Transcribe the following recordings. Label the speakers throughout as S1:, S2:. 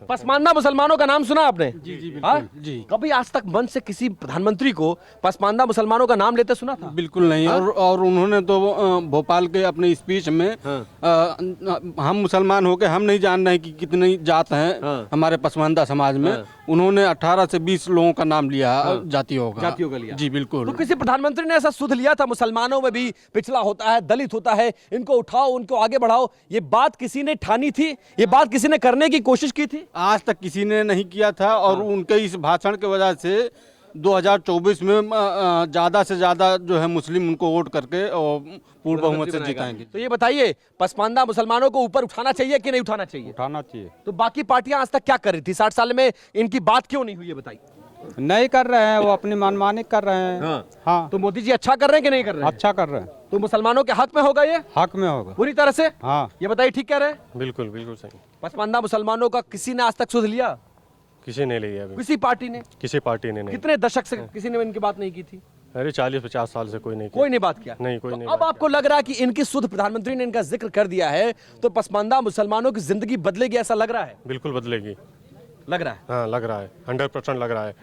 S1: पसमानदा मुसलमानों का नाम सुना आपने?
S2: जी जी
S1: हाँ?
S2: बिल्कुल जी
S1: कभी आज तक मन से किसी प्रधानमंत्री को पसमानदा मुसलमानों का नाम लेते सुना था?
S2: बिल्कुल नहीं। और उन्होंने तो भोपाल के अपने स्पीच में हम मुसलमान होके हम नहीं जान रहे हैं कि कितनी जात हैं हमारे पसमानदा समाज में। उन्होंने 18 से 20 लोगों का नाम लिया जातियों का
S1: लिया।
S2: जी बिल्कुल।
S1: तो किसी प्रधानमंत्री ने ऐसा सुध लिया था मुसलमानों में भी पिछड़ा होता है, दलित होता है, इनको उठाओ, उनको आगे बढ़ाओ, ये बात किसी ने ठानी थी? ये बात किसी ने करने की कोशिश की थी?
S2: आज तक किसी ने नहीं किया था और उनके इस भाषण की वजह से 2024 में ज़्यादा से ज़्यादा जो है मुस्लिम उनको वोट करके और पूर्ण बहुमत से जिताएंगे।
S1: तो ये बताइए, पसमानदा मुसलमानों को ऊपर उठाना चाहिए कि नहीं उठाना चाहिए?
S2: उठाना चाहिए।
S1: तो बाकी पार्टियां आज तक क्या कर रही थी? 60 साल में इनकी बात क्यों नहीं हुई है बताइए?
S3: नहीं कर रहे हैं, वो अपनी मनमानी कर रहे हैं। हाँ
S1: तो मोदी जी अच्छा कर रहे हैं कि नहीं कर रहे हैं?
S3: अच्छा कर रहे हैं,
S1: तो मुसलमानों के हक में होगा ये?
S3: हक में होगा
S1: पूरी तरह से?
S3: हाँ।
S1: ये बताइए, ठीक कह रहे हैं?
S4: बिल्कुल बिल्कुल सही।
S1: पसमानदा मुसलमानों का किसी ने आज तक सुध लिया?
S4: किसी ने लिया अभी,
S1: किसी पार्टी ने?
S4: किसी पार्टी ने नहीं।
S1: कितने दशक से किसी ने इनकी बात नहीं की थी?
S4: अरे 40-50 साल से कोई नहीं किया।
S1: कोई नहीं बात किया?
S4: नहीं, कोई
S1: तो
S4: नहीं
S1: अब
S4: बात
S1: आपको लग रहा है कि इनकी सुध प्रधानमंत्री ने इनका जिक्र कर दिया है तो पसमानदा मुसलमानों की जिंदगी बदलेगी, ऐसा लग रहा है?
S4: बिल्कुल बदलेगी।
S1: लग रहा है?
S4: हाँ लग रहा है, 100% लग रहा है।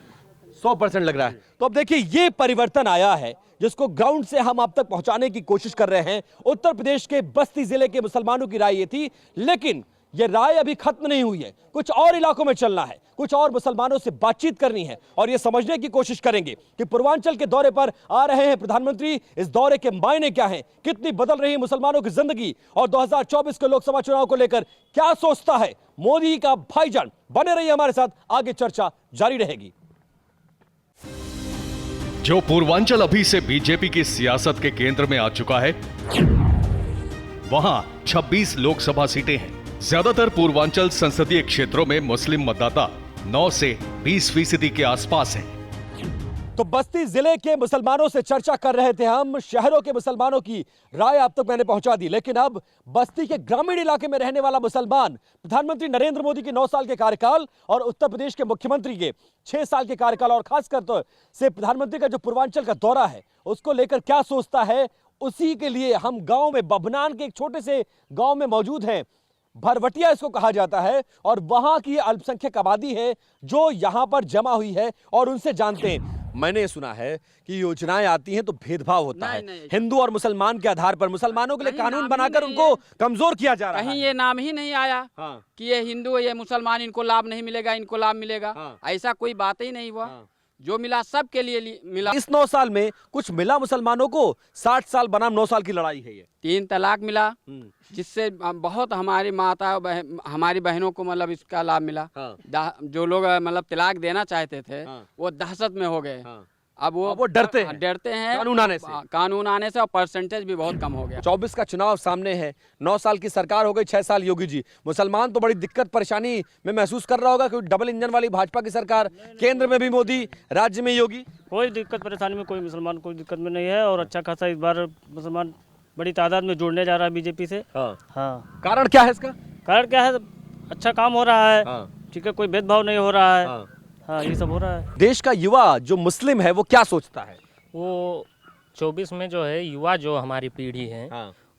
S1: 100% लग रहा है। तो अब देखिए, ये परिवर्तन आया है जिसको ग्राउंड से हम आप तक पहुंचाने की कोशिश कर रहे हैं। उत्तर प्रदेश के बस्ती जिले के मुसलमानों की राय ये थी, लेकिन ये राय अभी खत्म नहीं हुई है। कुछ और इलाकों में चलना है, कुछ और मुसलमानों से बातचीत करनी है और ये समझने की कोशिश करेंगे कि पूर्वांचल के दौरे पर आ रहे हैं प्रधानमंत्री, इस दौरे के मायने क्या हैं, कितनी बदल रही है मुसलमानों की जिंदगी और 2024 के लोकसभा चुनाव को लेकर क्या सोचता है मोदी का भाईजान। बने रहिए हमारे साथ, आगे चर्चा जारी रहेगी।
S5: जो पूर्वांचल अभी से बीजेपी की सियासत के केंद्र में आ चुका है, वहां 26 लोकसभा सीटें हैं। ज्यादातर पूर्वांचल संसदीय क्षेत्रों में मुस्लिम मतदाता 9 से 20% के आसपास हैं।
S1: तो बस्ती जिले के मुसलमानों से चर्चा कर रहे थे हम, शहरों के मुसलमानों की राय आप तक मैंने पहुंचा दी, लेकिन अब बस्ती के ग्रामीण इलाके में रहने वाला मुसलमान प्रधानमंत्री नरेंद्र मोदी के 9 साल के कार्यकाल और उत्तर प्रदेश के मुख्यमंत्री के 6 साल के कार्यकाल और खासकर तो से प्रधानमंत्री का जो पूर्वांचल का दौरा है उसको लेकर क्या सोचता है, उसी के लिए हम गांव में, बभनान के एक छोटे से गांव में मौजूद हैं। भरवटिया इसको कहा जाता है और वहां की अल्पसंख्यक आबादी है जो यहां पर जमा हुई है और उनसे जानते हैं। मैंने सुना है कि योजनाएं आती हैं तो भेदभाव होता है, हिंदू और मुसलमान के आधार पर मुसलमानों के लिए कानून बनाकर उनको कमजोर किया जा रहा है।
S6: कहीं ये नाम ही नहीं आया कि ये हिंदू ये मुसलमान, इनको लाभ नहीं मिलेगा, इनको लाभ मिलेगा, ऐसा कोई बात ही नहीं हुआ। जो मिला सबके लिए मिला।
S1: इस 9 साल में कुछ मिला मुसलमानों को? 60 साल बनाम 9 साल की लड़ाई है ये।
S6: 3 तलाक मिला जिससे बहुत हमारी माता हमारी बहनों को मतलब इसका लाभ मिला। जो लोग मतलब तलाक देना चाहते थे वो दहशत में हो गए। अब वो डरते हैं कानून आने से और परसेंटेज भी बहुत कम हो गया।
S1: 24 का चुनाव सामने है, 9 साल की सरकार हो गई, 6 साल योगी जी। मुसलमान तो बड़ी दिक्कत परेशानी में महसूस कर रहा होगा क्योंकि डबल इंजन वाली भाजपा की सरकार, केंद्र में भी मोदी, राज्य में योगी।
S7: कोई दिक्कत परेशानी में कोई मुसलमान कोई दिक्कत में नहीं है और अच्छा खासा इस बार मुसलमान बड़ी तादाद में जुड़ने जा रहा है बीजेपी से। हाँ।
S1: कारण क्या है इसका?
S7: कारण क्या है, अच्छा काम हो रहा है, ठीक है, कोई भेदभाव नहीं हो रहा है। हाँ, ये सब हो रहा है।
S1: देश का युवा जो मुस्लिम है वो क्या सोचता है?
S8: वो 24 में जो है युवा जो हमारी पीढ़ी है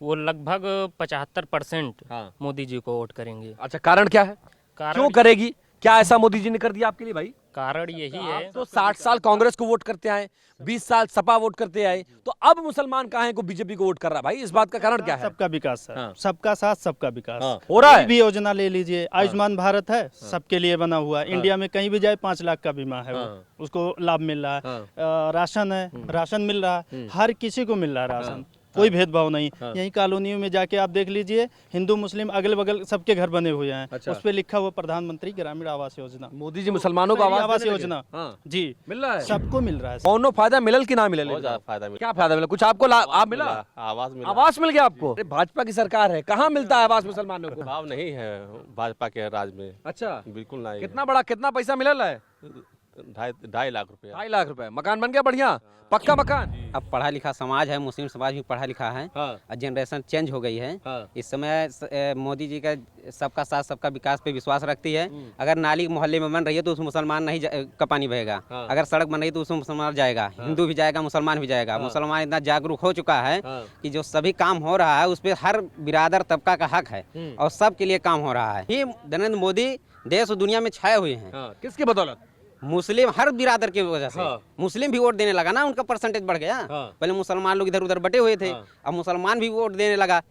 S8: वो लगभग 75% मोदी जी को वोट करेंगे।
S1: अच्छा, कारण क्या है? क्यों करेगी? क्या ऐसा मोदी जी ने कर दिया आपके लिए भाई?
S8: कारण यही है
S1: तो 60 साल कांग्रेस को वोट करते आए, 20 साल सपा वोट करते आए, तो अब मुसलमान कहाँ है को बीजेपी को वोट कर रहा है? भाई इस बात का कारण क्या है?
S9: सबका विकास है। सबका साथ सबका विकास
S1: हो रहा है।
S9: भी योजना ले लीजिए, आयुष्मान भारत है, सबके लिए बना हुआ है। इंडिया में कहीं भी जाए 5 लाख का बीमा है, उसको लाभ मिल रहा है। राशन है, राशन मिल रहा है, हर किसी को मिल रहा है राशन, कोई भेदभाव नहीं। यही कॉलोनियों में जाके आप देख लीजिए, हिंदू मुस्लिम अगल बगल सबके घर बने हुए हैं। उस पर लिखा हुआ प्रधानमंत्री ग्रामीण आवास योजना।
S1: मोदी जी मुसलमानों को
S9: आवास योजना जी
S1: मिल रहा है,
S9: सबको मिल रहा है।
S1: कौन फायदा मिलल कि ना मिलल?
S4: फायदा मिला।
S1: क्या फायदा मिला? कुछ आपको आप मिला? आवास मिल गया आपको? भाजपा की सरकार है, कहाँ मिलता है आवास मुसलमानों को?
S4: भाव नहीं है भाजपा के राज में।
S1: अच्छा,
S4: बिल्कुल नहीं।
S1: कितना पैसा मिलल है?
S4: 2.5 लाख रुपए।
S1: 2.5 लाख रुपए। मकान बन गया बढ़िया, पक्का मकान?
S10: अब पढ़ा लिखा समाज है, मुस्लिम समाज भी पढ़ा लिखा है। जनरेशन चेंज हो गई है। इस समय मोदी जी का सबका साथ सबका विकास पे विश्वास रखती है। अगर नाली मोहल्ले में बन रही है तो उसमें मुसलमान नहीं का पानी बहेगा। अगर सड़क बन रही है तो उसमें मुसलमान जाएगा, हिंदू भी जाएगा, मुसलमान भी जाएगा। मुसलमान इतना जागरूक हो चुका है कि जो सभी काम हो रहा है उस पर हर बिरादर तबका का हक है और सबके लिए काम हो रहा है। ये नरेंद्र मोदी देश और दुनिया में छाए हुए हैं।
S1: किसकी बदौलत?
S10: मुस्लिम हर बिरादर की वजह से मुस्लिम भी वोट देने लगा ना, उनका परसेंटेज बढ़ गया। पहले मुसलमान लोग इधर उधर बटे हुए थे, अब मुसलमान भी वोट देने लगा।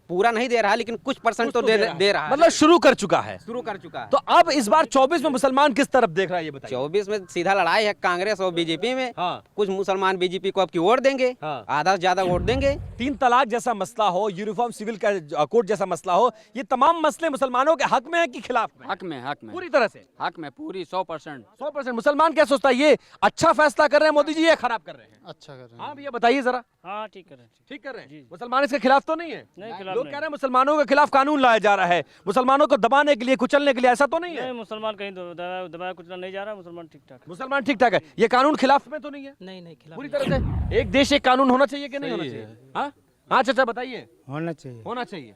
S10: पूरा नहीं दे रहा लेकिन कुछ परसेंट तो दे रहा है।
S1: मतलब शुरू कर चुका है।
S10: शुरू कर चुका है।
S1: तो अब इस बार 24 में मुसलमान किस तरफ देख रहा है ये बताइए।
S10: 24 में सीधा लड़ाई है कांग्रेस और बीजेपी में। कुछ मुसलमान बीजेपी को अब की वोट देंगे, आधा से ज्यादा वोट देंगे।
S1: 3 तलाक जैसा मसला हो, यूनिफॉर्म सिविल कोड जैसा मसला हो, ये तमाम मसले मुसलमानों के हक में है कि खिलाफ में?
S6: हक में, हक में,
S1: पूरी तरह से
S6: हक में, पूरी 100%।
S1: 100%। मुसलमान क्या सोचता है, ये अच्छा फैसला कर रहे हैं मोदी जी या खराब कर रहे हैं?
S3: अच्छा कर रहे हैं।
S1: हाँ भैया बताइए जरा।
S7: हाँ ठीक कर रहे हैं।
S1: ठीक कर रहे हैं। मुसलमान इसके खिलाफ तो नहीं है?
S7: नहीं, खिलाफ
S1: लोग
S7: नहीं।
S1: कह रहे हैं मुसलमानों के खिलाफ कानून लाया जा रहा है, मुसलमानों को दबाने के लिए, कुचलने के लिए, ऐसा तो नहीं है?
S7: नहीं, मुसलमान कहीं दबाया कुछ नहीं जा रहा, मुसलमान ठीक ठाक।
S1: मुसलमान ठीक ठाक है। ये कानून खिलाफ में तो नहीं है?
S3: नहीं नहीं खिलाफ
S1: पूरी तरह से एक देश एक कानून होना चाहिए कि नहीं होना चाहिए? हाँ हाँ चाचा बताइए।
S3: होना चाहिए।
S1: होना चाहिए।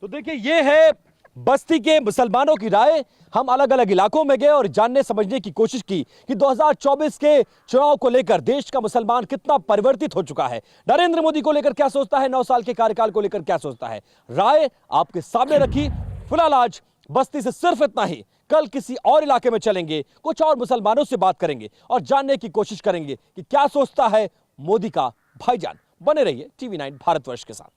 S1: तो देखिए ये है बस्ती के मुसलमानों की राय। हम अलग अलग इलाकों में गए और जानने समझने की कोशिश की कि 2024 के चुनाव को लेकर देश का मुसलमान कितना परिवर्तित हो चुका है, नरेंद्र मोदी को लेकर क्या सोचता है, 9 साल के कार्यकाल को लेकर क्या सोचता है। राय आपके सामने रखी। फिलहाल आज बस्ती से सिर्फ इतना ही। कल किसी और इलाके में चलेंगे, कुछ और मुसलमानों से बात करेंगे और जानने की कोशिश करेंगे कि क्या सोचता है मोदी का भाईजान। बने रहिए TV9 भारतवर्ष के साथ।